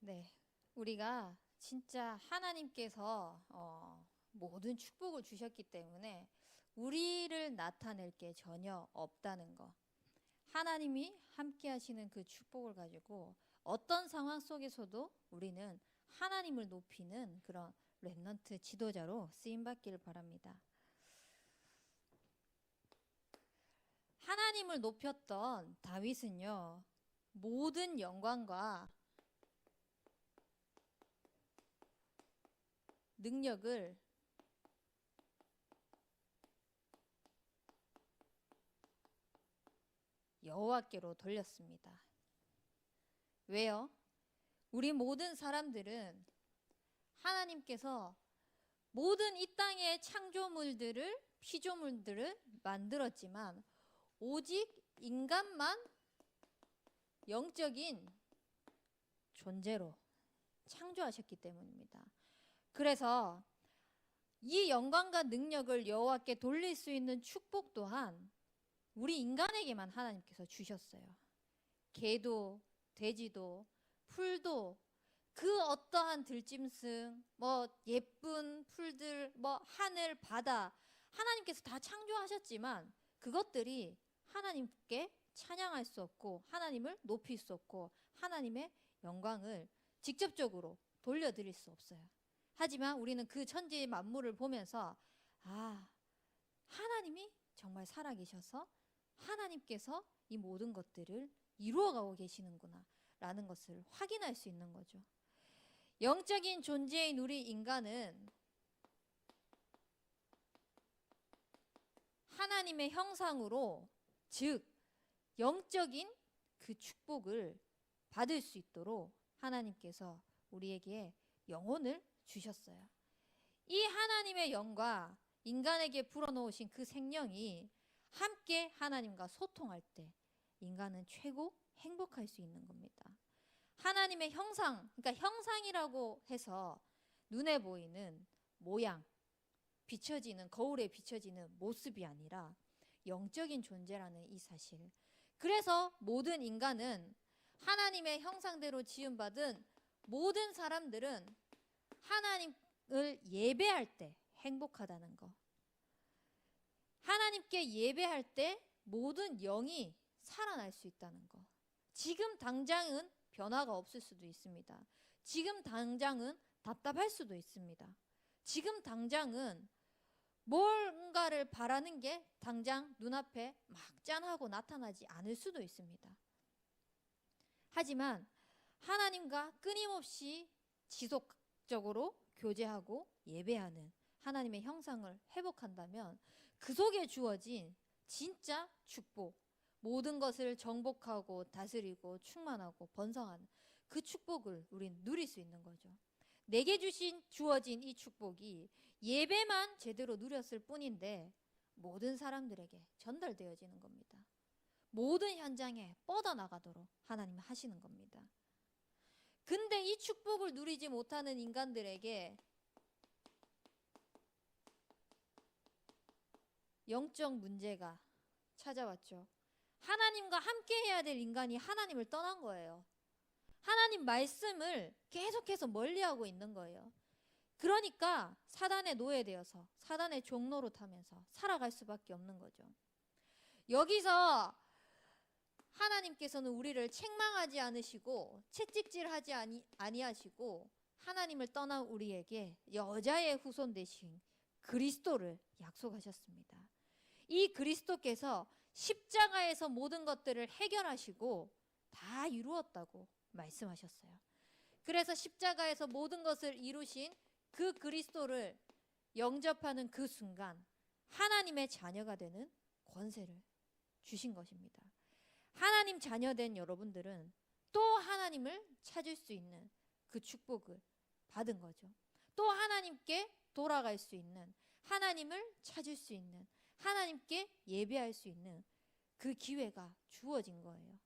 네, 우리가 진짜 하나님께서 모든 축복을 주셨기 때문에 우리를 나타낼 게 전혀 없다는 거. 하나님이 함께 하시는 그 축복을 가지고 어떤 상황 속에서도 우리는 하나님을 높이는 그런 렘넌트 지도자로 쓰임 받기를 바랍니다. 하나님을 높였던 다윗은요, 모든 영광과 능력을 여호와께로 돌렸습니다. 왜요? 우리 모든 사람들은 하나님께서 모든 이 땅의 창조물들을, 피조물들을 만들었지만 오직 인간만 영적인 존재로 창조하셨기 때문입니다. 그래서 이 영광과 능력을 여호와께 돌릴 수 있는 축복 또한 우리 인간에게만 하나님께서 주셨어요. 개도, 돼지도, 풀도, 그 어떠한 들짐승, 예쁜 풀들, 하늘, 바다, 하나님께서 다 창조하셨지만 그것들이 하나님께 찬양할 수 없고 하나님을 높일 수 없고 하나님의 영광을 직접적으로 돌려드릴 수 없어요. 하지만 우리는 그 천지 만물을 보면서 하나님이 정말 살아계셔서 하나님께서 이 모든 것들을 이루어가고 계시는구나 라는 것을 확인할 수 있는 거죠. 영적인 존재인 우리 인간은 하나님의 형상으로, 즉 영적인 그 축복을 받을 수 있도록 하나님께서 우리에게 영혼을 주셨어요. 이 하나님의 영과 인간에게 불어넣으신 그 생명이 함께 하나님과 소통할 때 인간은 최고 행복할 수 있는 겁니다. 하나님의 형상, 그러니까 형상이라고 해서 눈에 보이는 모양, 비춰지는, 거울에 비춰지는 모습이 아니라 영적인 존재라는 이 사실. 그래서 모든 인간은 하나님의 형상대로 지음받은 모든 사람들은 하나님을 예배할 때 행복하다는 거. 하나님께 예배할 때 모든 영이 살아날 수 있다는 거. 지금 당장은 변화가 없을 수도 있습니다. 지금 당장은 답답할 수도 있습니다. 지금 당장은 뭔가를 바라는 게 당장 눈앞에 막 짠하고 나타나지 않을 수도 있습니다. 하지만 하나님과 끊임없이 지속적으로 교제하고 예배하는 하나님의 형상을 회복한다면 그 속에 주어진 진짜 축복, 모든 것을 정복하고 다스리고 충만하고 번성하는 그 축복을 우린 누릴 수 있는 거죠. 내게 주어진 이 축복이 예배만 제대로 누렸을 뿐인데 모든 사람들에게 전달되어지는 겁니다. 모든 현장에 뻗어나가도록 하나님은 하시는 겁니다. 근데 이 축복을 누리지 못하는 인간들에게 영적 문제가 찾아왔죠. 하나님과 함께 해야 될 인간이 하나님을 떠난 거예요. 하나님 말씀을 계속해서 멀리하고 있는 거예요. 그러니까 사단에 노예되어서 사단의 종로로 타면서 살아갈 수밖에 없는 거죠. 여기서 하나님께서는 우리를 책망하지 않으시고 채찍질하지 아니하시고 하나님을 떠난 우리에게 여자의 후손 되신 그리스도를 약속하셨습니다. 이 그리스도께서 십자가에서 모든 것들을 해결하시고 다 이루었다고 말씀하셨어요. 그래서 십자가에서 모든 것을 이루신 그 그리스도를 영접하는 그 순간 하나님의 자녀가 되는 권세를 주신 것입니다. 하나님 자녀된 여러분들은 또 하나님을 찾을 수 있는 그 축복을 받은 거죠. 또 하나님께 돌아갈 수 있는, 하나님을 찾을 수 있는, 하나님께 예배할 수 있는 그 기회가 주어진 거예요.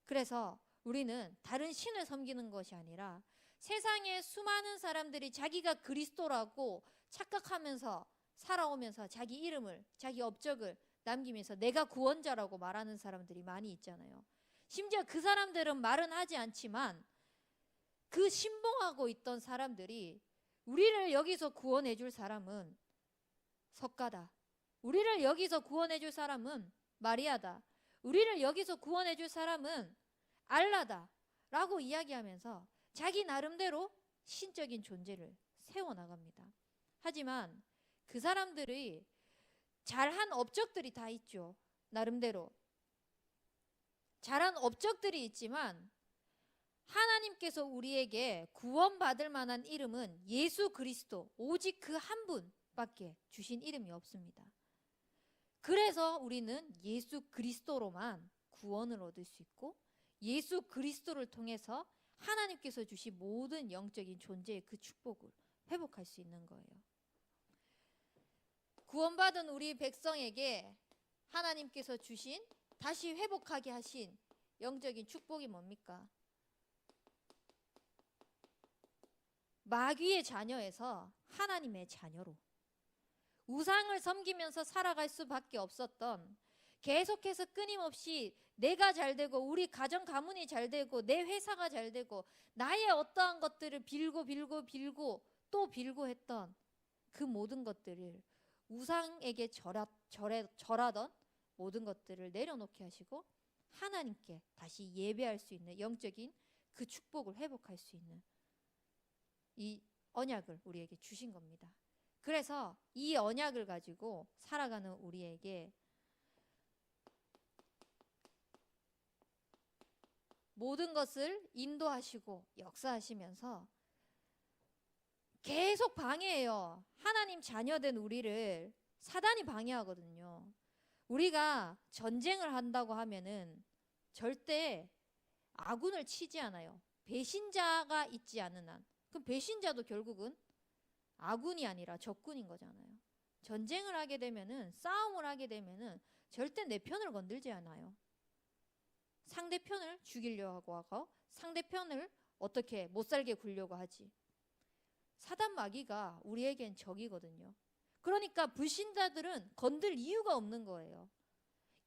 그래서 우리는 다른 신을 섬기는 것이 아니라 세상에 수많은 사람들이 자기가 그리스도라고 착각하면서 살아오면서 자기 이름을, 자기 업적을 남기면서 내가 구원자라고 말하는 사람들이 많이 있잖아요. 심지어 그 사람들은 말은 하지 않지만 그 신봉하고 있던 사람들이 우리를 여기서 구원해 줄 사람은 석가다. 우리를 여기서 구원해 줄 사람은 마리아다. 우리를 여기서 구원해 줄 사람은 알라다. 라고 이야기하면서 자기 나름대로 신적인 존재를 세워나갑니다. 하지만 그 사람들이 잘한 업적들이 다 있죠. 나름대로. 잘한 업적들이 있지만 하나님께서 우리에게 구원받을 만한 이름은 예수 그리스도, 오직 그 한 분밖에 주신 이름이 없습니다. 그래서 우리는 예수 그리스도로만 구원을 얻을 수 있고 예수 그리스도를 통해서 하나님께서 주신 모든 영적인 존재의 그 축복을 회복할 수 있는 거예요. 구원받은 우리 백성에게 하나님께서 주신, 다시 회복하게 하신 영적인 축복이 뭡니까? 마귀의 자녀에서 하나님의 자녀로, 우상을 섬기면서 살아갈 수밖에 없었던, 계속해서 끊임없이 내가 잘 되고 우리 가정 가문이 잘 되고 내 회사가 잘 되고 나의 어떠한 것들을 빌고 또 빌고 했던 그 모든 것들을, 우상에게 절하던 모든 것들을 내려놓게 하시고 하나님께 다시 예배할 수 있는 영적인 그 축복을 회복할 수 있는 이 언약을 우리에게 주신 겁니다. 그래서 이 언약을 가지고 살아가는 우리에게 모든 것을 인도하시고 역사하시면서 계속 방해해요. 하나님 자녀된 우리를 사단이 방해하거든요. 우리가 전쟁을 한다고 하면은 절대 아군을 치지 않아요. 배신자가 있지 않은 한. 그럼 배신자도 결국은 아군이 아니라 적군인 거잖아요. 전쟁을 하게 되면은, 싸움을 하게 되면은 절대 내 편을 건들지 않아요. 상대편을 죽이려고 하고 상대편을 어떻게 못 살게 굴려고 하지. 사단 마귀가 우리에겐 적이거든요. 그러니까 불신자들은 건들 이유가 없는 거예요.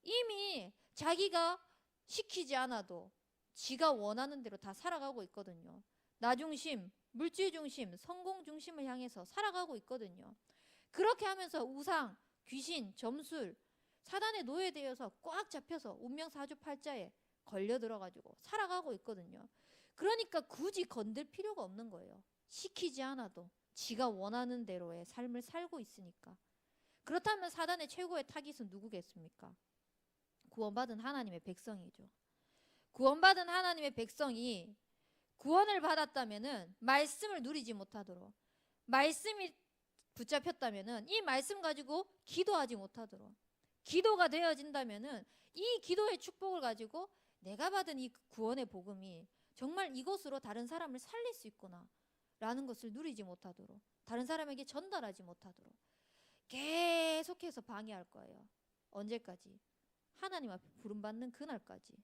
이미 자기가 시키지 않아도 지가 원하는 대로 다 살아가고 있거든요. 나 중심, 물질 중심, 성공 중심을 향해서 살아가고 있거든요. 그렇게 하면서 우상, 귀신, 점술, 사단에 노예되어서 꽉 잡혀서 운명사주팔자에 걸려들어가지고 살아가고 있거든요. 그러니까 굳이 건들 필요가 없는 거예요. 시키지 않아도 지가 원하는 대로의 삶을 살고 있으니까. 그렇다면 사단의 최고의 타깃은 누구겠습니까? 구원받은 하나님의 백성이죠. 구원받은 하나님의 백성이 구원을 받았다면은 말씀을 누리지 못하도록, 말씀이 붙잡혔다면은 이 말씀 가지고 기도하지 못하도록, 기도가 되어진다면은 이 기도의 축복을 가지고 내가 받은 이 구원의 복음이 정말 이것으로 다른 사람을 살릴 수 있구나 라는 것을 누리지 못하도록, 다른 사람에게 전달하지 못하도록 계속해서 방해할 거예요. 언제까지? 하나님 앞에 부름받는 그날까지.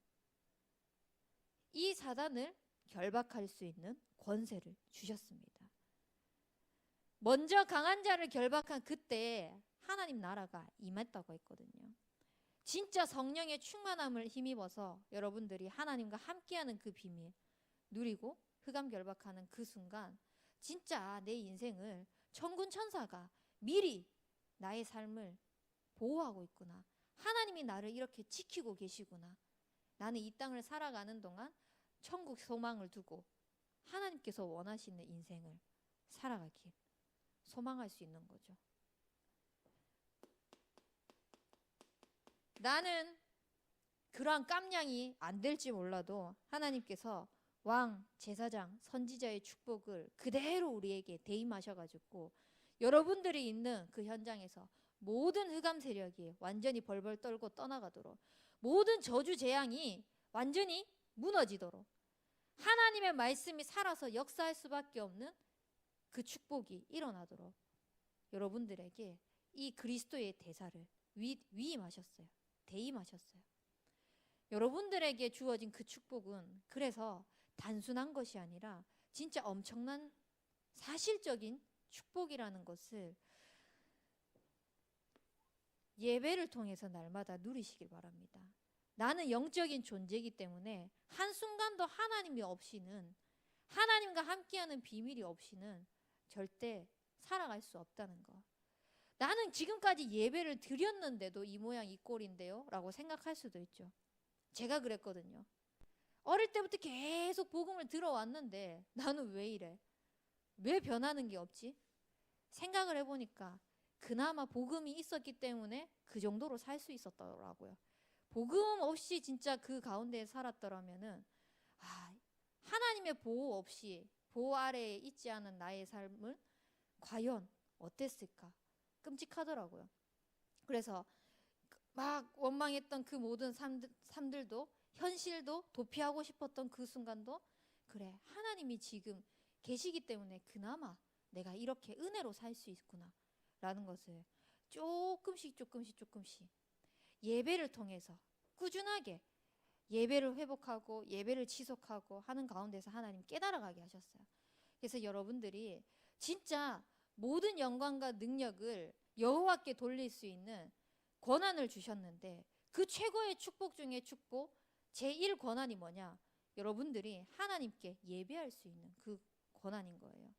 이 사단을 결박할 수 있는 권세를 주셨습니다. 먼저 강한 자를 결박한 그때 하나님 나라가 임했다고 했거든요. 진짜 성령의 충만함을 힘입어서 여러분들이 하나님과 함께하는 그 비밀 누리고 흑암 결박하는 그 순간 진짜 내 인생을 천군 천사가 미리 나의 삶을 보호하고 있구나. 하나님이 나를 이렇게 지키고 계시구나. 나는 이 땅을 살아가는 동안 천국 소망을 두고 하나님께서 원하시는 인생을 살아가길 소망할 수 있는 거죠. 나는 그러한 깜냥이 안 될지 몰라도 하나님께서 왕, 제사장, 선지자의 축복을 그대로 우리에게 대임하셔가지고 여러분들이 있는 그 현장에서 모든 흑암 세력이 완전히 벌벌 떨고 떠나가도록, 모든 저주 재앙이 완전히 무너지도록, 하나님의 말씀이 살아서 역사할 수밖에 없는 그 축복이 일어나도록 여러분들에게 이 그리스도의 대사를 위임하셨어요. 대임하셨어요. 여러분들에게 주어진 그 축복은 그래서 단순한 것이 아니라 진짜 엄청난 사실적인 축복이라는 것을 예배를 통해서 날마다 누리시길 바랍니다. 나는 영적인 존재이기 때문에 한순간도 하나님이 없이는, 하나님과 함께하는 비밀이 없이는 절대 살아갈 수 없다는 거. 나는 지금까지 예배를 드렸는데도 이 모양 이 꼴인데요? 라고 생각할 수도 있죠. 제가 그랬거든요. 어릴 때부터 계속 복음을 들어왔는데 나는 왜 이래? 왜 변하는 게 없지? 생각을 해보니까 그나마 복음이 있었기 때문에 그 정도로 살 수 있었더라고요. 복음 없이 진짜 그 가운데 살았더라면은 하나님의 보호 없이 보호 아래에 있지 않은 나의 삶은 과연 어땠을까? 끔찍하더라고요. 그래서 막 원망했던 그 모든 삶들도 현실도 도피하고 싶었던 그 순간도 그래, 하나님이 지금 계시기 때문에 그나마 내가 이렇게 은혜로 살 수 있구나 라는 것을 조금씩 예배를 통해서 꾸준하게 예배를 회복하고 예배를 지속하고 하는 가운데서 하나님 깨달아가게 하셨어요. 그래서 여러분들이 진짜 모든 영광과 능력을 여호와께 돌릴 수 있는 권한을 주셨는데 그 최고의 축복 중에 축복 제1 권한이 뭐냐? 여러분들이 하나님께 예배할 수 있는 그 권한인 거예요.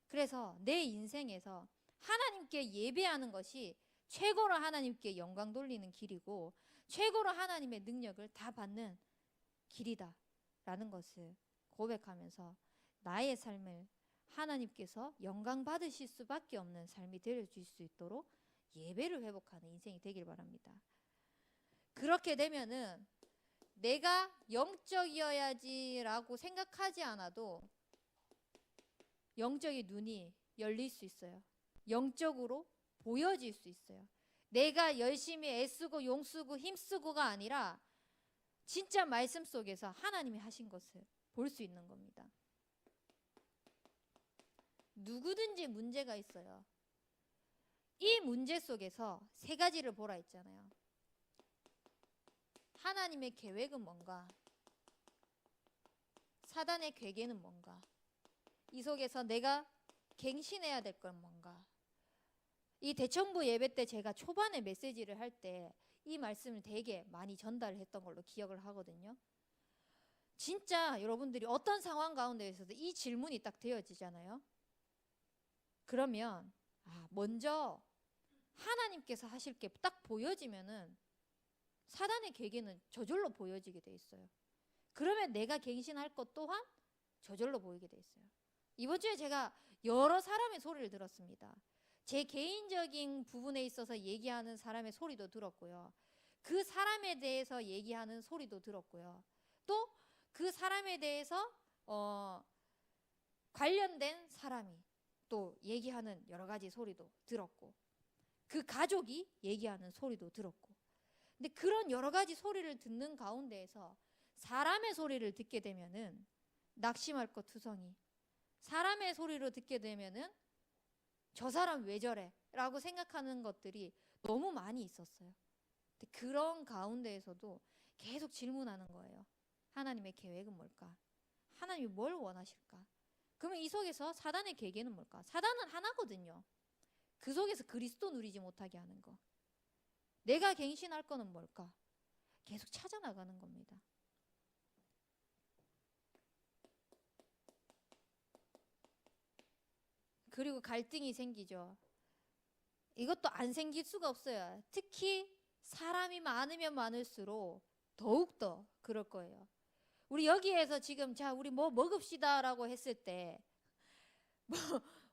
그래서 내 인생에서 하나님께 예배하는 것이 최고로 하나님께 영광 돌리는 길이고 최고로 하나님의 능력을 다 받는 길이다 라는 것을 고백하면서 나의 삶을 하나님께서 영광 받으실 수밖에 없는 삶이 되어줄 수 있도록 예배를 회복하는 인생이 되길 바랍니다. 그렇게 되면은 내가 영적이어야지 라고 생각하지 않아도 영적인 눈이 열릴 수 있어요. 영적으로 보여질 수 있어요. 내가 열심히 애쓰고 용쓰고 힘쓰고가 아니라 진짜 말씀 속에서 하나님이 하신 것을 볼 수 있는 겁니다. 누구든지 문제가 있어요. 이 문제 속에서 세 가지를 보라 했잖아요. 하나님의 계획은 뭔가? 사단의 괴계는 뭔가? 이 속에서 내가 갱신해야 될 건 뭔가? 이 대청부 예배 때 제가 초반에 메시지를 할 때 이 말씀을 되게 많이 전달을 했던 걸로 기억을 하거든요. 진짜 여러분들이 어떤 상황 가운데에서도 이 질문이 딱 되어지잖아요. 그러면 먼저 하나님께서 하실 게 딱 보여지면은 사단의 계계는 저절로 보여지게 돼 있어요. 그러면 내가 갱신할 것 또한 저절로 보이게 돼 있어요. 이번 주에 제가 여러 사람의 소리를 들었습니다. 제 개인적인 부분에 있어서 얘기하는 사람의 소리도 들었고요. 그 사람에 대해서 얘기하는 소리도 들었고요. 또 그 사람에 대해서 관련된 사람이 또 얘기하는 여러 가지 소리도 들었고 그 가족이 얘기하는 소리도 들었고 근데 그런 여러 가지 소리를 듣는 가운데에서 사람의 소리를 듣게 되면은 낙심할 것 투성이 사람의 소리로 듣게 되면은 저 사람 왜 저래? 라고 생각하는 것들이 너무 많이 있었어요. 근데 그런 가운데에서도 계속 질문하는 거예요. 하나님의 계획은 뭘까? 하나님이 뭘 원하실까? 그러면 이 속에서 사단의 계획은 뭘까? 사단은 하나거든요. 그 속에서 그리스도 누리지 못하게 하는 거. 내가 갱신할 거는 뭘까? 계속 찾아나가는 겁니다. 그리고 갈등이 생기죠. 이것도 안 생길 수가 없어요. 특히 사람이 많으면 많을수록 더욱더 그럴 거예요. 우리 여기에서 지금 자 우리 뭐 먹읍시다 라고 했을 때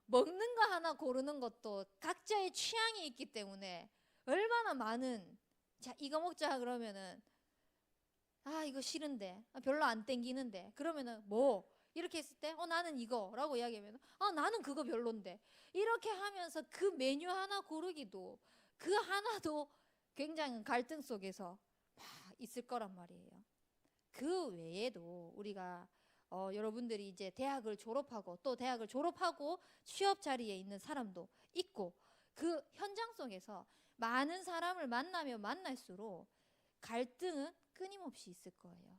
먹는 거 하나 고르는 것도 각자의 취향이 있기 때문에 얼마나 많은 자 이거 먹자 그러면은 이거 싫은데 별로 안 땡기는데 그러면은 뭐 이렇게 했을 때 나는 이거라고 이야기하면 나는 그거 별론데 이렇게 하면서 그 메뉴 하나 고르기도 그 하나도 굉장히 갈등 속에서 막 있을 거란 말이에요. 그 외에도 우리가 여러분들이 이제 대학을 졸업하고 또 대학을 졸업하고 취업 자리에 있는 사람도 있고 그 현장 속에서 많은 사람을 만나면 만날수록 갈등은 끊임없이 있을 거예요.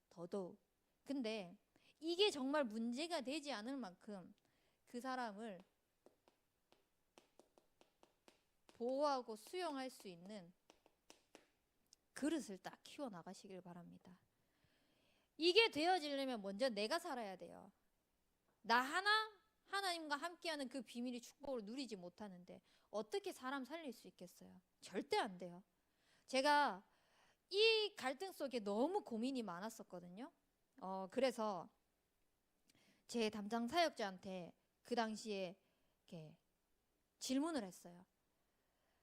더더욱. 근데 이게 정말 문제가 되지 않을 만큼 그 사람을 보호하고 수용할 수 있는 그릇을 딱 키워나가시길 바랍니다. 이게 되어지려면 먼저 내가 살아야 돼요. 나 하나 하나님과 함께하는 그 비밀의 축복을 누리지 못하는데 어떻게 사람 살릴 수 있겠어요? 절대 안 돼요. 제가 이 갈등 속에 너무 고민이 많았었거든요. 그래서 제 담당 사역자한테 그 당시에 이렇게 질문을 했어요.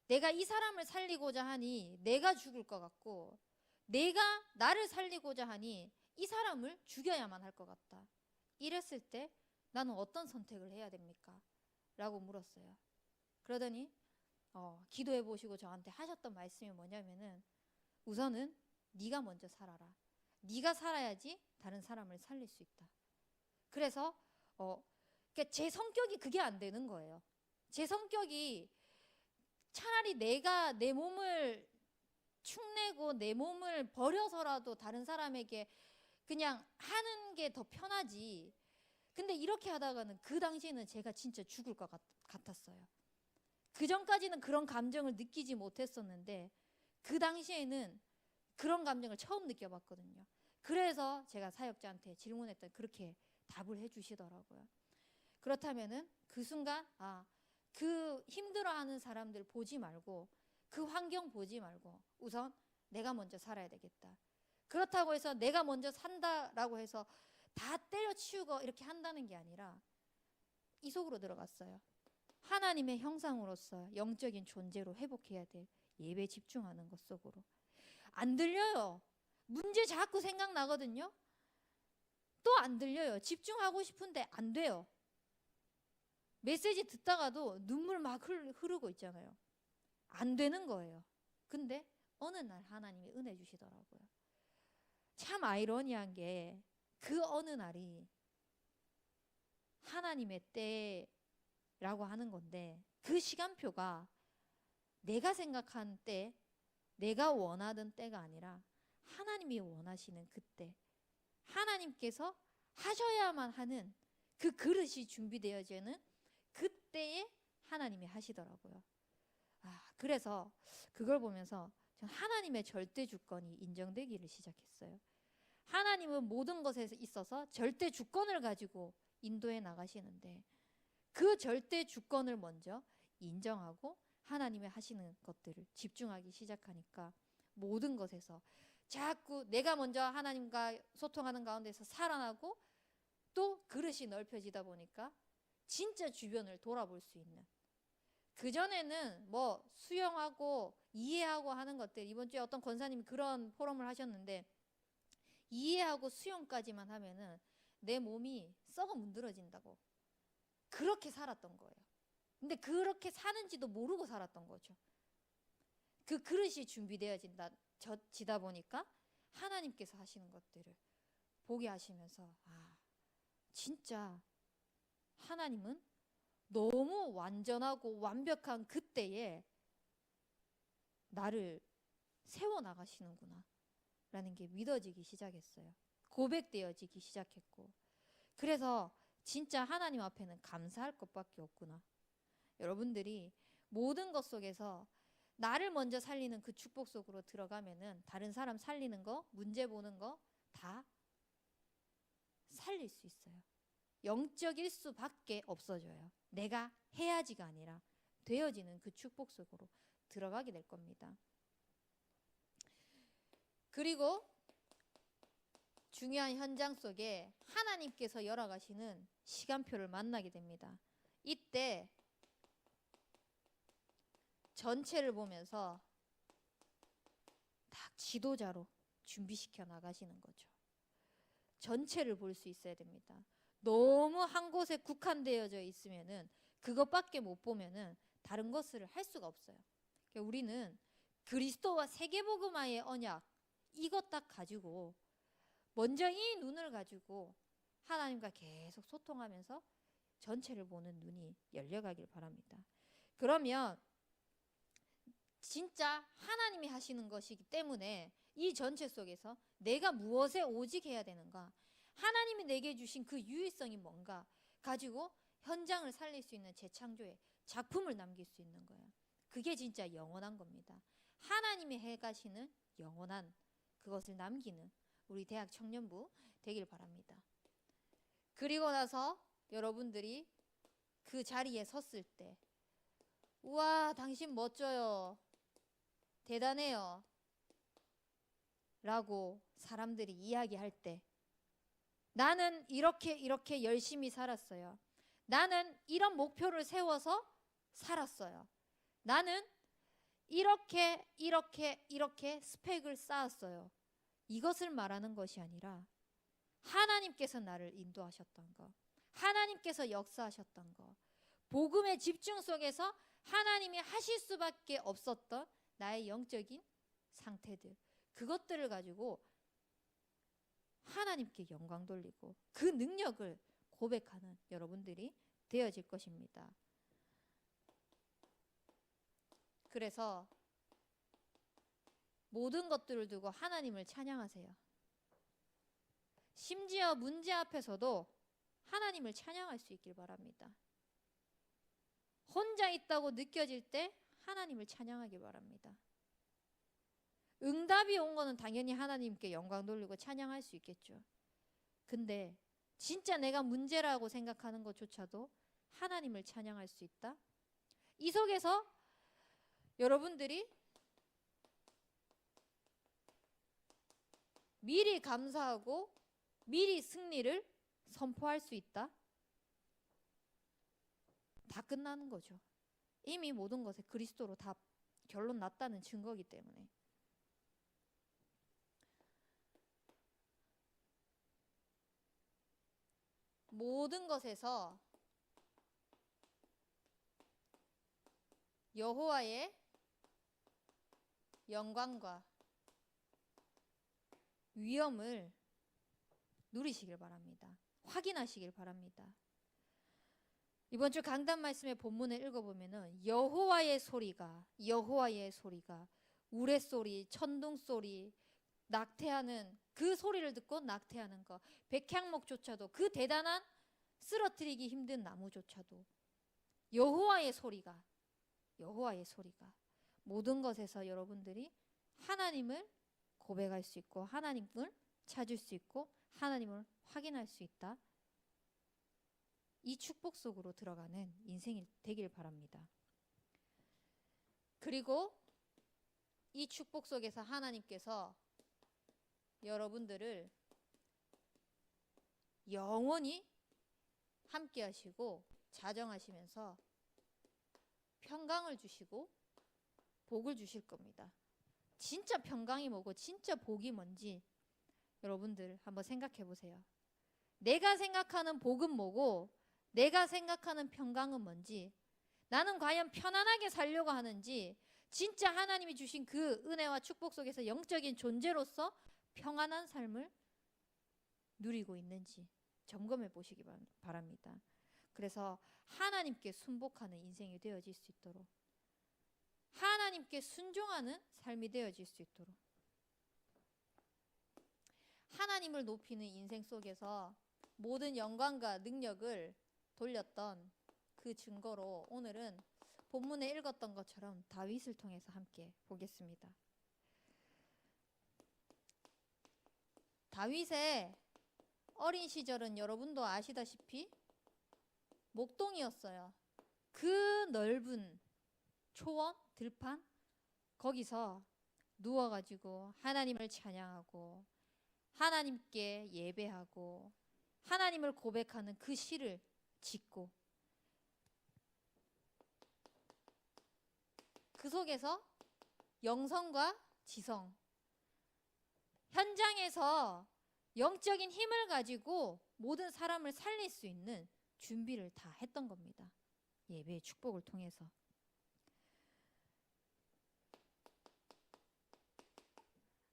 내가 이 사람을 살리고자 하니 내가 죽을 것 같고, 내가 나를 살리고자 하니 이 사람을 죽여야만 할 것 같다. 이랬을 때 나는 어떤 선택을 해야 됩니까? 라고 물었어요. 그러더니 기도해 보시고 저한테 하셨던 말씀이 뭐냐면은, 우선은 네가 먼저 살아라. 네가 살아야지 다른 사람을 살릴 수 있다. 그래서 그러니까 제 성격이 그게 안 되는 거예요. 제 성격이 차라리 내가 내 몸을 축내고 내 몸을 버려서라도 다른 사람에게 그냥 하는 게 더 편하지. 근데 이렇게 하다가는 그 당시에는 제가 진짜 죽을 것 같았어요. 그 전까지는 그런 감정을 느끼지 못했었는데 그 당시에는 그런 감정을 처음 느껴봤거든요. 그래서 제가 사역자한테 질문했더니 그렇게 답을 해주시더라고요. 그렇다면은 그 순간 그 힘들어하는 사람들 보지 말고, 그 환경 보지 말고 우선 내가 먼저 살아야 되겠다. 그렇다고 해서 내가 먼저 산다라고 해서 다 때려치우고 이렇게 한다는 게 아니라 이 속으로 들어갔어요. 하나님의 형상으로서 영적인 존재로 회복해야 될 예배에 집중하는 것 속으로. 안 들려요. 문제 자꾸 생각나거든요. 또 안 들려요. 집중하고 싶은데 안 돼요. 메시지 듣다가도 눈물 막 흐르고 있잖아요. 안 되는 거예요. 근데 어느 날 하나님이 은혜 주시더라고요. 참 아이러니한 게 그 어느 날이 하나님의 때라고 하는 건데, 그 시간표가 내가 생각한 때, 내가 원하던 때가 아니라 하나님이 원하시는 그때, 하나님께서 하셔야만 하는 그 그릇이 준비되어지는 그때에 하나님이 하시더라고요. 그래서 그걸 보면서 전 하나님의 절대 주권이 인정되기를 시작했어요. 하나님은 모든 것에 있어서 절대 주권을 가지고 인도해 나가시는데, 그 절대 주권을 먼저 인정하고 하나님의 하시는 것들을 집중하기 시작하니까 모든 것에서 자꾸 내가 먼저 하나님과 소통하는 가운데서 살아나고, 또 그릇이 넓혀지다 보니까 진짜 주변을 돌아볼 수 있는. 그전에는 뭐 수용하고 이해하고 하는 것들, 이번 주에 어떤 권사님이 그런 포럼을 하셨는데, 이해하고 수용까지만 하면은 내 몸이 썩어 문드러진다고 그렇게 살았던 거예요. 근데 그렇게 사는지도 모르고 살았던 거죠. 그 그릇이 준비되어지다 보니까 하나님께서 하시는 것들을 보게 하시면서 진짜 하나님은 너무 완전하고 완벽한 그때에 나를 세워나가시는구나 라는 게 믿어지기 시작했어요. 고백되어지기 시작했고, 그래서 진짜 하나님 앞에는 감사할 것밖에 없구나. 여러분들이 모든 것 속에서 나를 먼저 살리는 그 축복 속으로 들어가면은 다른 사람 살리는 거, 문제 보는 거 다 살릴 수 있어요. 영적일 수밖에 없어져요. 내가 해야지가 아니라 되어지는 그 축복 속으로 들어가게 될 겁니다. 그리고 중요한 현장 속에 하나님께서 열어가시는 시간표를 만나게 됩니다. 이때 전체를 보면서 딱 지도자로 준비시켜 나가시는 거죠. 전체를 볼 수 있어야 됩니다. 너무 한 곳에 국한되어져 있으면은, 그것밖에 못 보면은 다른 것을 할 수가 없어요. 그러니까 우리는 그리스도와 세계복음화의 언약, 이것 딱 가지고 먼저 이 눈을 가지고 하나님과 계속 소통하면서 전체를 보는 눈이 열려가길 바랍니다. 그러면 진짜 하나님이 하시는 것이기 때문에 이 전체 속에서 내가 무엇에 오직 해야 되는가, 하나님이 내게 주신 그 유일성이 뭔가 가지고 현장을 살릴 수 있는 재창조의 작품을 남길 수 있는 거예요. 그게 진짜 영원한 겁니다. 하나님이 해가시는 영원한 그것을 남기는 우리 대학 청년부 되길 바랍니다. 그리고 나서 여러분들이 그 자리에 섰을 때, 우와, 당신 멋져요, 대단해요 라고 사람들이 이야기할 때, 나는 이렇게 열심히 살았어요, 나는 이런 목표를 세워서 살았어요, 나는 이렇게 스펙을 쌓았어요, 이것을 말하는 것이 아니라 하나님께서 나를 인도하셨던 것, 하나님께서 역사하셨던 것, 복음의 집중 속에서 하나님이 하실 수밖에 없었던 나의 영적인 상태들, 그것들을 가지고 하나님께 영광 돌리고 그 능력을 고백하는 여러분들이 되어질 것입니다. 그래서 모든 것들을 두고 하나님을 찬양하세요. 심지어 문제 앞에서도 하나님을 찬양할 수 있길 바랍니다. 혼자 있다고 느껴질 때 하나님을 찬양하기 바랍니다. 응답이 온 거는 당연히 하나님께 영광 돌리고 찬양할 수 있겠죠. 근데 진짜 내가 문제라고 생각하는 것조차도 하나님을 찬양할 수 있다? 이 속에서 여러분들이 미리 감사하고 미리 승리를 선포할 수 있다? 다 끝나는 거죠. 이미 모든 것에 그리스도로 다 결론 났다는 증거이기 때문에. 모든 것에서 여호와의 영광과 위엄을 누리시길 바랍니다. 확인하시길 바랍니다. 이번 주 강단 말씀의 본문을 읽어보면은 여호와의 소리가 우레소리, 천둥소리, 낙태하는 그 소리를 듣고 낙태하는 것, 백향목조차도, 그 대단한 쓰러뜨리기 힘든 나무조차도 여호와의 소리가 모든 것에서 여러분들이 하나님을 고백할 수 있고 하나님을 찾을 수 있고 하나님을 확인할 수 있다. 이 축복 속으로 들어가는 인생이 되길 바랍니다. 그리고 이 축복 속에서 하나님께서 여러분들을 영원히 함께 하시고 자정하시면서 평강을 주시고 복을 주실 겁니다. 진짜 평강이 뭐고 진짜 복이 뭔지 여러분들 한번 생각해 보세요. 내가 생각하는 복은 뭐고 내가 생각하는 평강은 뭔지, 나는 과연 편안하게 살려고 하는지, 진짜 하나님이 주신 그 은혜와 축복 속에서 영적인 존재로서 평안한 삶을 누리고 있는지 점검해 보시기 바랍니다. 그래서 하나님께 순복하는 인생이 되어질 수 있도록, 하나님께 순종하는 삶이 되어질 수 있도록, 하나님을 높이는 인생 속에서 모든 영광과 능력을 돌렸던 그 증거로 오늘은 본문에 읽었던 것처럼 다윗을 통해서 함께 보겠습니다. 다윗의 어린 시절은 여러분도 아시다시피 목동이었어요. 그 넓은 초원, 들판, 거기서 누워가지고 하나님을 찬양하고 하나님께 예배하고 하나님을 고백하는 그 시를 짓고, 그 속에서 영성과 지성, 현장에서 영적인 힘을 가지고 모든 사람을 살릴 수 있는 준비를 다 했던 겁니다. 예배의 축복을 통해서.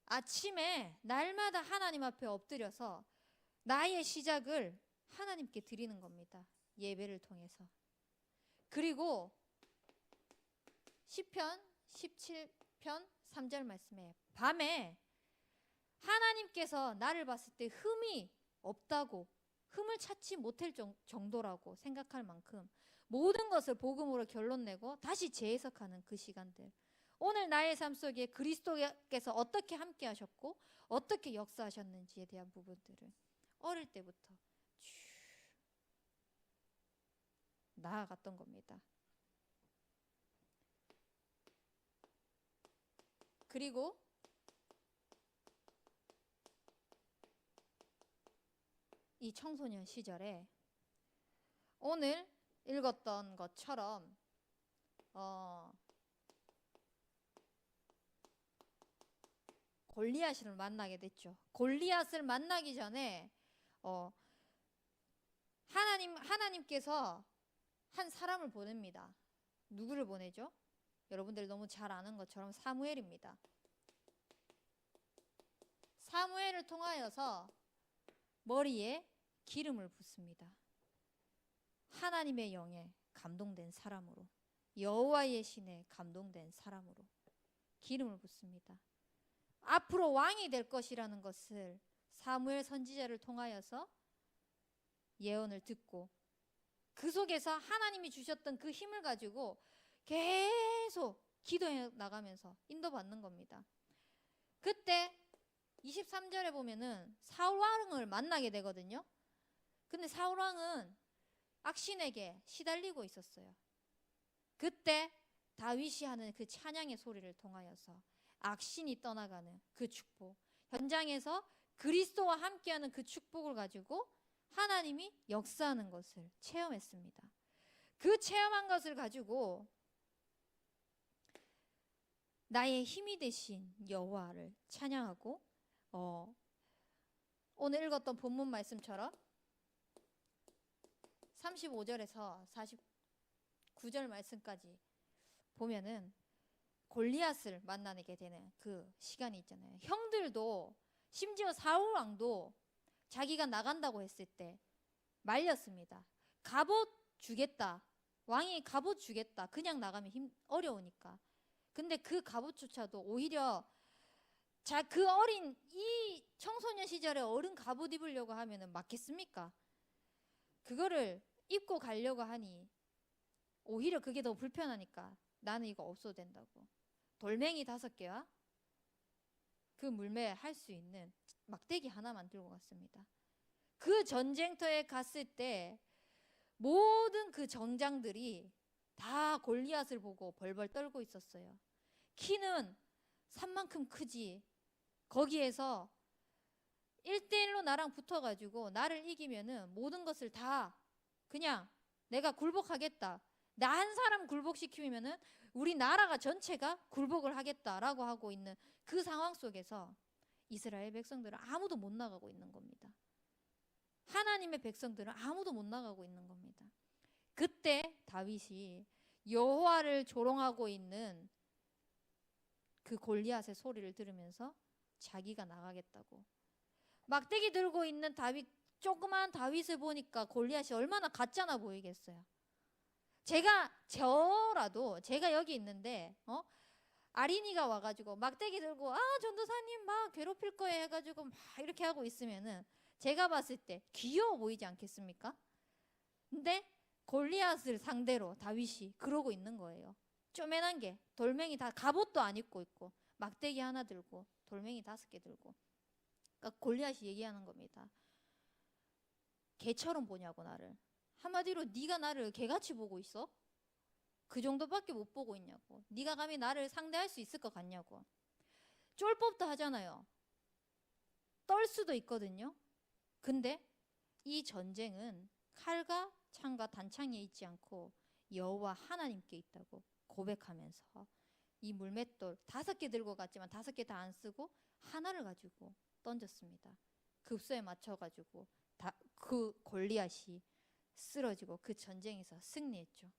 아침에 날마다 하나님 앞에 엎드려서 나의 시작을 하나님께 드리는 겁니다. 예배를 통해서. 그리고 시편 17편 3절 말씀에 밤에 하나님께서 나를 봤을 때 흠이 없다고, 흠을 찾지 못할 정도라고 생각할 만큼 모든 것을 복음으로 결론내고 다시 재해석하는 그 시간들, 오늘 나의 삶 속에 그리스도께서 어떻게 함께 하셨고 어떻게 역사하셨는지에 대한 부분들을 어릴 때부터 나아갔던 겁니다. 그리고 이 청소년 시절에 오늘 읽었던 것처럼 골리앗을 만나게 됐죠. 골리앗을 만나기 전에 하나님께서 한 사람을 보냅니다. 누구를 보내죠? 여러분들이 너무 잘 아는 것처럼 사무엘입니다. 사무엘을 통하여서 머리에 기름을 붓습니다. 하나님의 영에 감동된 사람으로, 여호와의 신에 감동된 사람으로 기름을 붓습니다. 앞으로 왕이 될 것이라는 것을 사무엘 선지자를 통하여서 예언을 듣고 그 속에서 하나님이 주셨던 그 힘을 가지고 계속 기도해 나가면서 인도받는 겁니다. 그때 23절에 보면은 사울 왕을 만나게 되거든요. 근데 사울 왕은 악신에게 시달리고 있었어요. 그때 다윗이 하는 그 찬양의 소리를 통하여서 악신이 떠나가는 그 축복, 현장에서 그리스도와 함께하는 그 축복을 가지고 하나님이 역사하는 것을 체험했습니다. 그 체험한 것을 가지고 나의 힘이 되신 여호와를 찬양하고 오늘 읽었던 본문 말씀처럼 35절에서 49절 말씀까지 보면은 골리앗을 만나게 되는 그 시간이 있잖아요. 형들도 심지어 사울 왕도 자기가 나간다고 했을 때 말렸습니다. 갑옷 주겠다. 왕이 갑옷 주겠다. 그냥 나가면 어려우니까. 근데 그 갑옷조차도 오히려 그 어린 이 청소년 시절에 어른 갑옷 입으려고 하면은 맞겠습니까? 그거를 입고 가려고 하니 오히려 그게 더 불편하니까 나는 이거 없어도 된다고. 돌멩이 5개와 그 물매 할 수 있는 막대기 하나만 들고 갔습니다. 그 전쟁터에 갔을 때 모든 그 정장들이 다 골리앗을 보고 벌벌 떨고 있었어요. 키는 산만큼 크지. 거기에서 1대1로 나랑 붙어가지고 나를 이기면은 모든 것을 다 그냥 내가 굴복하겠다. 나 한 사람 굴복시키면은 우리 나라가 전체가 굴복을 하겠다라고 하고 있는 그 상황 속에서 이스라엘 백성들은 아무도 못 나가고 있는 겁니다. 하나님의 백성들은 아무도 못 나가고 있는 겁니다. 그때 다윗이 여호와를 조롱하고 있는 그 골리앗의 소리를 들으면서 자기가 나가겠다고 막대기 들고 있는 조그만 다윗을 보니까 골리앗이 얼마나 가짜나 보이겠어요. 저라도 제가 여기 있는데 아린이가 와가지고 막대기 들고 전도사님 막 괴롭힐 거예요 해가지고 막 이렇게 하고 있으면은 제가 봤을 때 귀여워 보이지 않겠습니까? 근데 골리앗을 상대로 다윗이 그러고 있는 거예요. 쪼맨한 게 돌멩이 다 갑옷도 안 입고 있고 막대기 하나 들고 돌멩이 5개 들고 그러니까 골리앗이 얘기하는 겁니다. 개처럼 보냐고 나를. 한마디로 네가 나를 개같이 보고 있어? 그 정도밖에 못 보고 있냐고. 네가 감히 나를 상대할 수 있을 것 같냐고. 쫄법도 하잖아요. 떨 수도 있거든요. 근데 이 전쟁은 칼과 창과 단창에 있지 않고 여호와 하나님께 있다고 고백하면서 이 물맷돌 5개 들고 갔지만 5개 다 안 쓰고 하나를 가지고 던졌습니다. 급소에 맞춰가지고 그 골리앗이 쓰러지고 그 전쟁에서 승리했죠.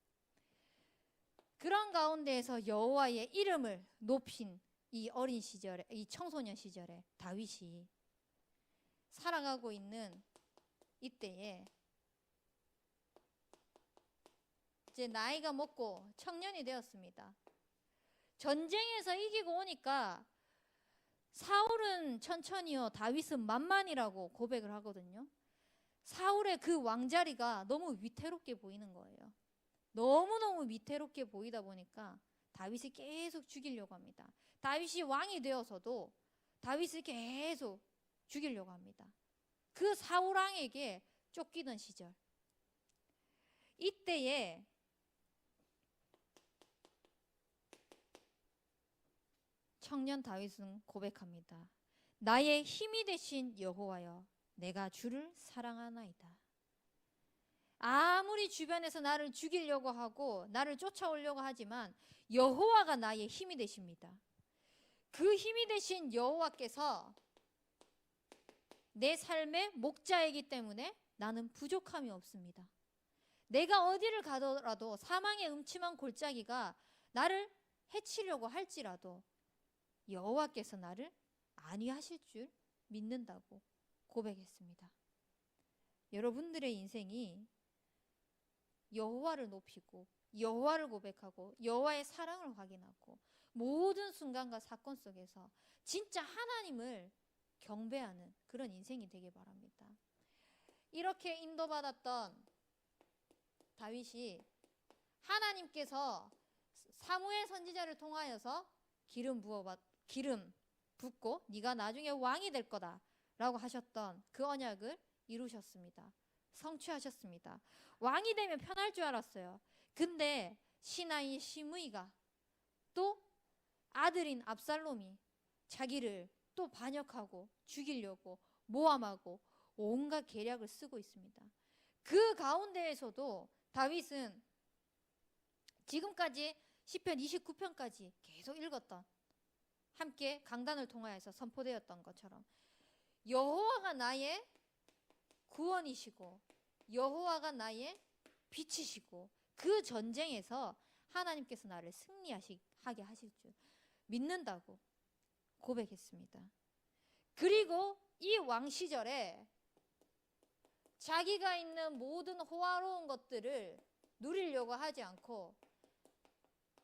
그런 가운데에서 여호와의 이름을 높인 이 어린 시절에, 이 청소년 시절에 다윗이 살아가고 있는 이때에 이제 나이가 먹고 청년이 되었습니다. 전쟁에서 이기고 오니까 사울은 천천히요, 다윗은 만만이라고 고백을 하거든요. 사울의 그 왕자리가 너무 위태롭게 보이는 거예요. 너무너무 위태롭게 보이다 보니까 다윗을 계속 죽이려고 합니다. 다윗이 왕이 되어서도 다윗을 계속 죽이려고 합니다. 그 사울 왕에게 쫓기던 시절, 이때에 청년 다윗은 고백합니다. 나의 힘이 되신 여호와여, 내가 주를 사랑하나이다. 아무리 주변에서 나를 죽이려고 하고 나를 쫓아오려고 하지만 여호와가 나의 힘이 되십니다. 그 힘이 되신 여호와께서 내 삶의 목자이기 때문에 나는 부족함이 없습니다. 내가 어디를 가더라도 사망의 음침한 골짜기가 나를 해치려고 할지라도 여호와께서 나를 안위하실 줄 믿는다고 고백했습니다. 여러분들의 인생이 여호와를 높이고 여호와를 고백하고 여호와의 사랑을 확인하고 모든 순간과 사건 속에서 진짜 하나님을 경배하는 그런 인생이 되길 바랍니다. 이렇게 인도받았던 다윗이 하나님께서 사무엘 선지자를 통하여서 기름 붓고 네가 나중에 왕이 될 거다 라고 하셨던 그 언약을 이루셨습니다. 성취하셨습니다. 왕이 되면 편할 줄 알았어요. 근데 신하인 시므이가 또 아들인 압살롬이 자기를 또 반역하고 죽이려고 모함하고 온갖 계략을 쓰고 있습니다. 그 가운데에서도 다윗은 지금까지 시편 29편까지 계속 읽었던, 함께 강단을 통하여서 선포되었던 것처럼 여호와가 나의 구원이시고 여호와가 나의 빛이시고 그 전쟁에서 하나님께서 나를 승리하게 하실 줄 믿는다고 고백했습니다. 그리고 이 왕 시절에 자기가 있는 모든 호화로운 것들을 누리려고 하지 않고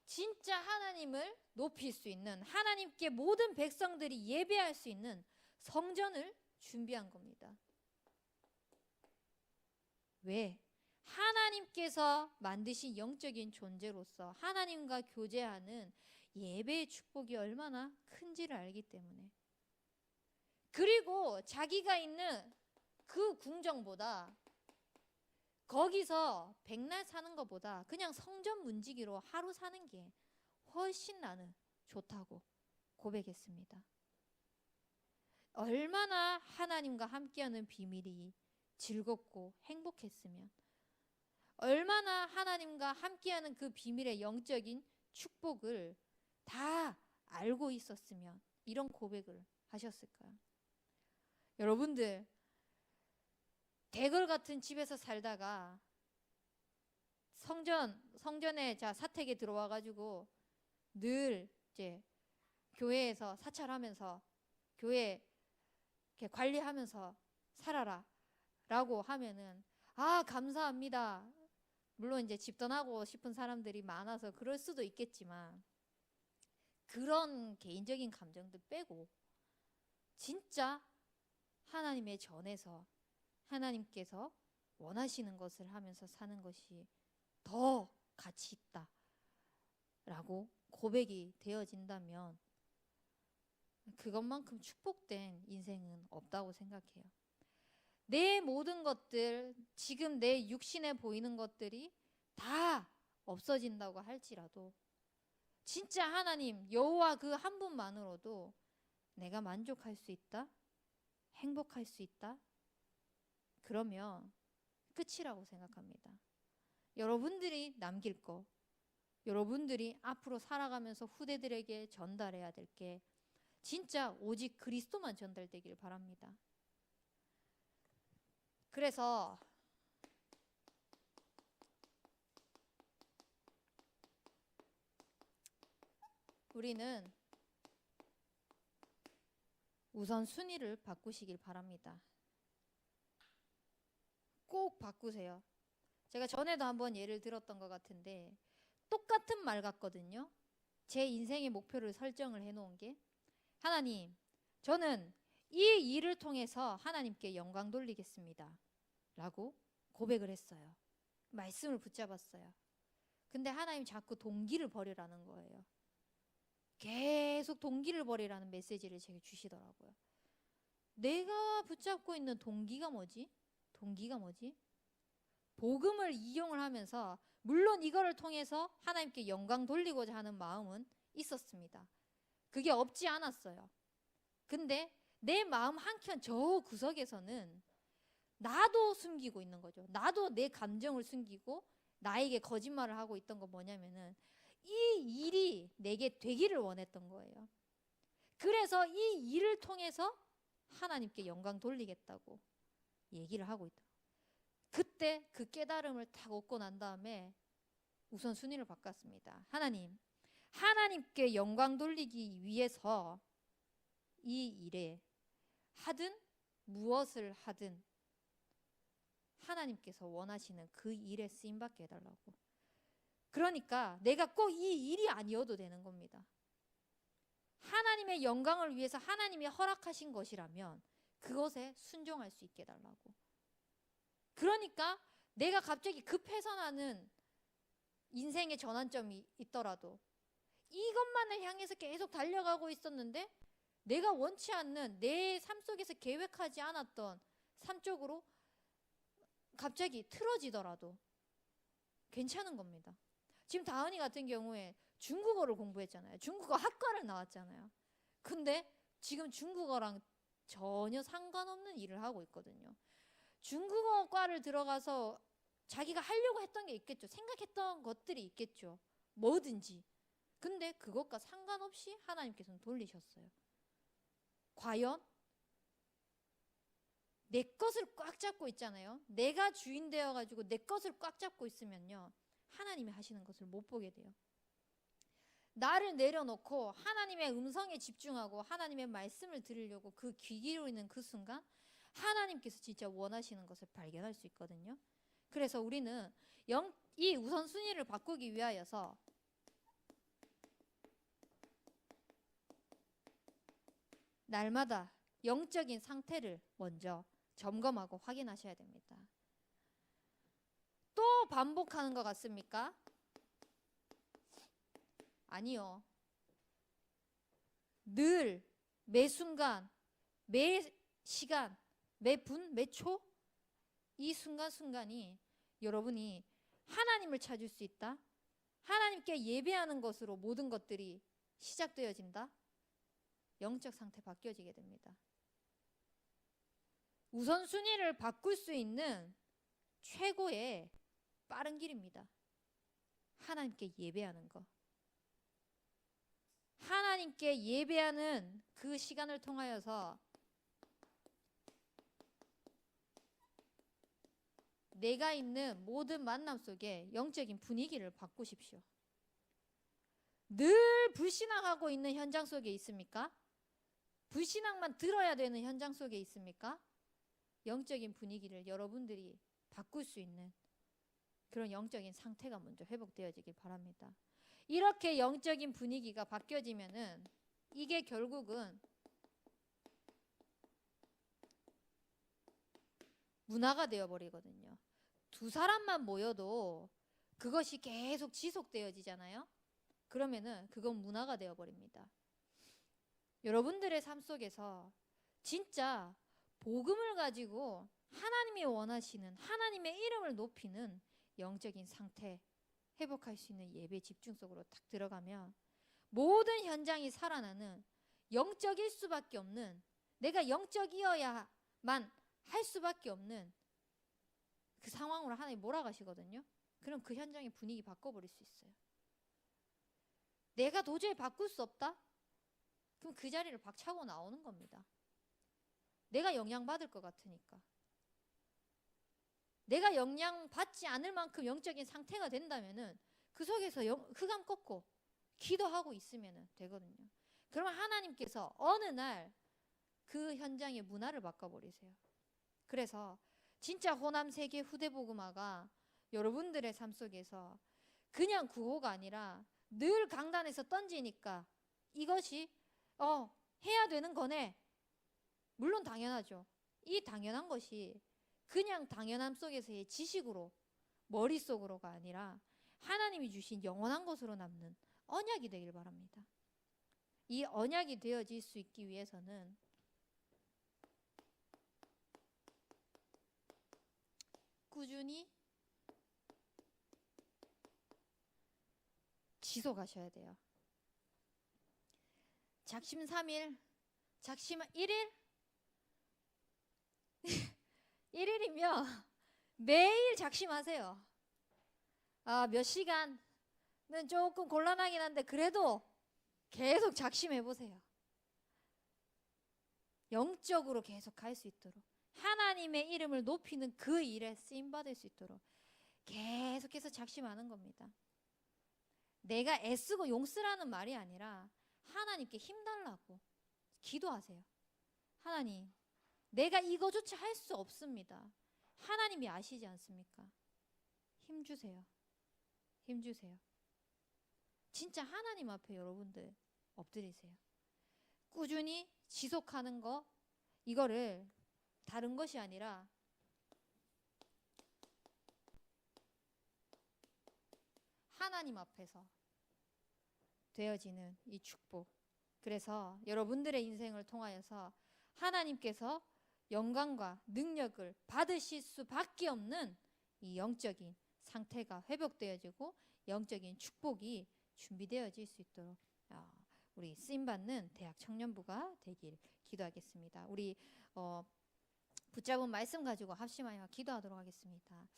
진짜 하나님을 높일 수 있는, 하나님께 모든 백성들이 예배할 수 있는 성전을 준비한 겁니다. 왜? 하나님께서 만드신 영적인 존재로서 하나님과 교제하는 예배의 축복이 얼마나 큰지를 알기 때문에, 그리고 자기가 있는 그 궁정보다 거기서 백날 사는 것보다 그냥 성전 문지기로 하루 사는 게 훨씬 나는 좋다고 고백했습니다. 얼마나 하나님과 함께하는 비밀이 즐겁고 행복했으면, 얼마나 하나님과 함께하는 그 비밀의 영적인 축복을 다 알고 있었으면 이런 고백을 하셨을까요? 여러분들, 대궐 같은 집에서 살다가 성전에 사택에 들어와 가지고 늘 이제 교회에서 사찰하면서 교회 이렇게 관리하면서 살아라 라고 하면은 감사합니다. 물론 이제 집 떠나고 싶은 사람들이 많아서 그럴 수도 있겠지만, 그런 개인적인 감정들 빼고 진짜 하나님의 전에서 하나님께서 원하시는 것을 하면서 사는 것이 더 가치 있다 라고 고백이 되어진다면 그것만큼 축복된 인생은 없다고 생각해요. 내 모든 것들, 지금 내 육신에 보이는 것들이 다 없어진다고 할지라도 진짜 하나님 여호와 그 한 분만으로도 내가 만족할 수 있다, 행복할 수 있다, 그러면 끝이라고 생각합니다. 여러분들이 남길 거, 여러분들이 앞으로 살아가면서 후대들에게 전달해야 될 게 진짜 오직 그리스도만 전달되길 바랍니다. 그래서 우리는 우선 순위를 바꾸시길 바랍니다. 꼭 바꾸세요. 제가 전에도 한번 예를 들었던 것 같은데 똑같은 말 같거든요. 제 인생의 목표를 설정을 해놓은 게, 하나님, 저는 이 일을 통해서 하나님께 영광 돌리겠습니다 라고 고백을 했어요. 말씀을 붙잡았어요. 근데 하나님 자꾸 동기를 버리라는 거예요. 계속 동기를 버리라는 메시지를 제게 주시더라고요. 내가 붙잡고 있는 동기가 뭐지? 동기가 뭐지? 복음을 이용을 하면서 물론 이거를 통해서 하나님께 영광 돌리고자 하는 마음은 있었습니다. 그게 없지 않았어요. 근데 내 마음 한켠 저 구석에서는 나도 숨기고 있는 거죠. 나도 내 감정을 숨기고 나에게 거짓말을 하고 있던 거 뭐냐면은 이 일이 내게 되기를 원했던 거예요. 그래서 이 일을 통해서 하나님께 영광 돌리겠다고 얘기를 하고 있다. 그때 그 깨달음을 딱 얻고 난 다음에 우선순위를 바꿨습니다. 하나님께 영광 돌리기 위해서 이 일에 하든 무엇을 하든 하나님께서 원하시는 그 일에 쓰임받게 해달라고. 그러니까 내가 꼭 이 일이 아니어도 되는 겁니다. 하나님의 영광을 위해서 하나님이 허락하신 것이라면 그것에 순종할 수 있게 해달라고. 그러니까 내가 갑자기 급해서 나는 인생의 전환점이 있더라도 이것만을 향해서 계속 달려가고 있었는데 내가 원치 않는 내 삶 속에서 계획하지 않았던 삶 쪽으로 갑자기 틀어지더라도 괜찮은 겁니다. 지금 다은이 같은 경우에 중국어를 공부했잖아요. 중국어 학과를 나왔잖아요. 근데 지금 중국어랑 전혀 상관없는 일을 하고 있거든요. 중국어과를 들어가서 자기가 하려고 했던 게 있겠죠. 생각했던 것들이 있겠죠. 뭐든지. 근데 그것과 상관없이 하나님께서는 돌리셨어요. 과연 내 것을 꽉 잡고 있잖아요. 내가 주인 되어가지고 내 것을 꽉 잡고 있으면요, 하나님이 하시는 것을 못 보게 돼요. 나를 내려놓고 하나님의 음성에 집중하고 하나님의 말씀을 들으려고 그 귀 기울이는 그 순간 하나님께서 진짜 원하시는 것을 발견할 수 있거든요. 그래서 우리는 이 우선순위를 바꾸기 위하여서 날마다 영적인 상태를 먼저 점검하고 확인하셔야 됩니다. 또 반복하는 것 같습니까? 아니요. 늘, 매 순간, 매 시간, 매 분, 매 초, 이 순간순간이 여러분이 하나님을 찾을 수 있다. 하나님께 예배하는 것으로 모든 것들이 시작되어진다. 영적 상태 바뀌어지게 됩니다. 우선순위를 바꿀 수 있는 최고의 빠른 길입니다. 하나님께 예배하는 것. 하나님께 예배하는 그 시간을 통하여서 내가 있는 모든 만남 속에 영적인 분위기를 바꾸십시오. 늘 불신앙하고 있는 현장 속에 있습니까? 불신앙만 들어야 되는 현장 속에 있습니까? 영적인 분위기를 여러분들이 바꿀 수 있는 그런 영적인 상태가 먼저 회복되어지길 바랍니다. 이렇게 영적인 분위기가 바뀌어지면은 이게 결국은 문화가 되어버리거든요. 두 사람만 모여도 그것이 계속 지속되어지잖아요. 그러면은 그건 문화가 되어버립니다. 여러분들의 삶 속에서 진짜 복음을 가지고 하나님이 원하시는 하나님의 이름을 높이는 영적인 상태 회복할 수 있는 예배 집중 속으로 딱 들어가면 모든 현장이 살아나는 영적일 수밖에 없는, 내가 영적이어야만 할 수밖에 없는 그 상황으로 하나님 몰아가시거든요. 그럼 그 현장의 분위기 바꿔버릴 수 있어요. 내가 도저히 바꿀 수 없다? 그럼 그 자리를 박차고 나오는 겁니다. 내가 영향받을 것 같으니까. 내가 영향받지 않을 만큼 영적인 상태가 된다면은 그 속에서 흑암 꺾고 기도하고 있으면 되거든요. 그러면 하나님께서 어느 날 그 현장의 문화를 바꿔버리세요. 그래서 진짜 호남 세계 후대복음화가 여러분들의 삶 속에서 그냥 구호가 아니라 늘 강단에서 던지니까 이것이 해야 되는 거네. 물론 당연하죠. 이 당연한 것이 그냥 당연함 속에서의 지식으로 머릿속으로가 아니라 하나님이 주신 영원한 것으로 남는 언약이 되길 바랍니다. 이 언약이 되어질 수 있기 위해서는 꾸준히 지속하셔야 돼요. 작심 3일, 작심 1일? 1일이면 매일 작심하세요. 몇 시간은 조금 곤란하긴 한데 그래도 계속 작심해 보세요. 영적으로 계속 갈 수 있도록, 하나님의 이름을 높이는 그 일에 쓰임 받을 수 있도록 계속해서 작심하는 겁니다. 내가 애쓰고 용쓰라는 말이 아니라 하나님께 힘달라고 기도하세요. 하나님, 내가 이거조차 할 수 없습니다. 하나님이 아시지 않습니까? 힘주세요. 힘주세요. 진짜 하나님 앞에 여러분들 엎드리세요. 꾸준히 지속하는 거, 이거를 다른 것이 아니라 하나님 앞에서 되어지는 이 축복. 그래서 여러분들의 인생을 통하여서 하나님께서 영광과 능력을 받으실 수밖에 없는 이 영적인 상태가 회복되어지고 영적인 축복이 준비되어질 수 있도록 우리 쓰임받는 대학 청년부가 되길 기도하겠습니다. 우리 붙잡은 말씀 가지고 합심하여 기도하도록 하겠습니다.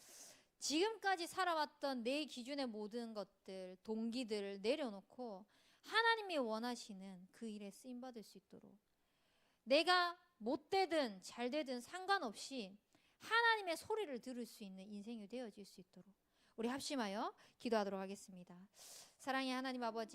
지금까지 살아왔던 내 기준의 모든 것들, 동기들을 내려놓고 하나님이 원하시는 그 일에 쓰임받을 수 있도록, 내가 못되든 잘되든 상관없이 하나님의 소리를 들을 수 있는 인생이 되어질 수 있도록 우리 합심하여 기도하도록 하겠습니다. 사랑의 하나님 아버지,